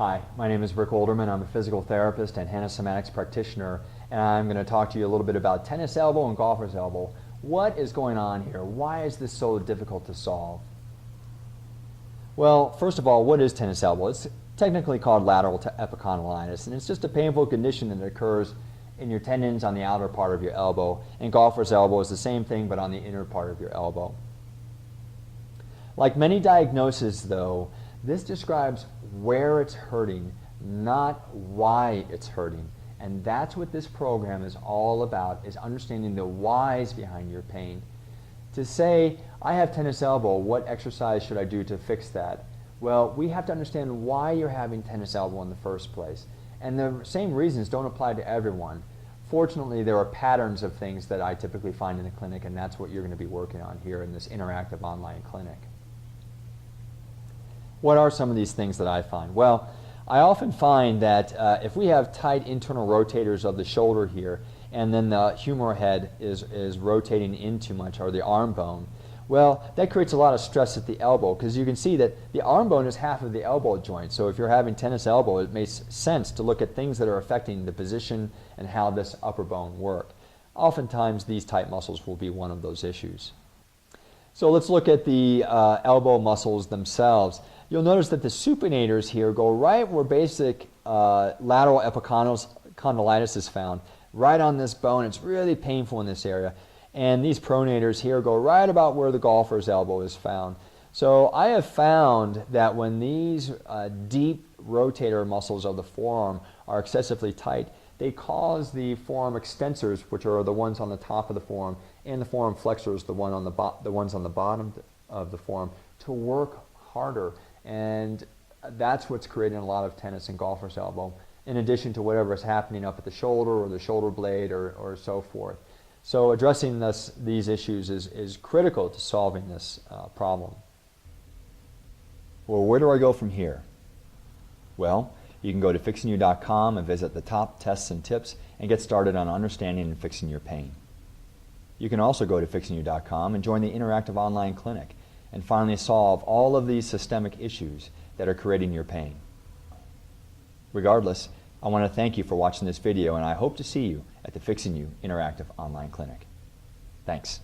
Hi, my name is Rick Olderman. I'm a physical therapist and Hanna Somatics practitioner, and I'm going to talk to you a little bit about tennis elbow and golfer's elbow. What is going on here? Why is this so difficult to solve? Well, first of all, what is tennis elbow? It's technically called lateral epicondylitis, and it's just a painful condition that occurs in your tendons on the outer part of your elbow. And golfer's elbow is the same thing, but on the inner part of your elbow. Like many diagnoses, though, this describes where it's hurting, not why it's hurting. And that's what this program is all about, is understanding the whys behind your pain. To say, I have tennis elbow, what exercise should I do to fix that? Well, we have to understand why you're having tennis elbow in the first place. And the same reasons don't apply to everyone. Fortunately, there are patterns of things that I typically find in the clinic, and that's what you're going to be working on here in this interactive online clinic. What are some of these things that I find? Well, I often find that if we have tight internal rotators of the shoulder here, and then the humeral head is rotating in too much, or the arm bone, well, that creates a lot of stress at the elbow, because you can see that the arm bone is half of the elbow joint. So if you're having tennis elbow, it makes sense to look at things that are affecting the position and how this upper bone work. Oftentimes, these tight muscles will be one of those issues. So let's look at the elbow muscles themselves. You'll notice that the supinators here go right where basic lateral epicondylitis is found, right on this bone. It's really painful in this area. And these pronators here go right about where the golfer's elbow is found. So I have found that when these deep rotator muscles of the forearm are excessively tight, they cause the forearm extensors, which are the ones on the top of the forearm, and the forearm flexors, the ones on the bottom of the forearm, to work harder. And that's what's creating a lot of tennis and golfer's elbow, in addition to whatever is happening up at the shoulder or the shoulder blade or so forth. So addressing these issues is critical to solving this problem. Well, where do I go from here? Well, you can go to fixingyou.com and visit the top tests and tips and get started on understanding and fixing your pain. You can also go to fixingyou.com and join the interactive online clinic and finally solve all of these systemic issues that are creating your pain. Regardless, I want to thank you for watching this video, and I hope to see you at the Fixing You Interactive Online Clinic. Thanks.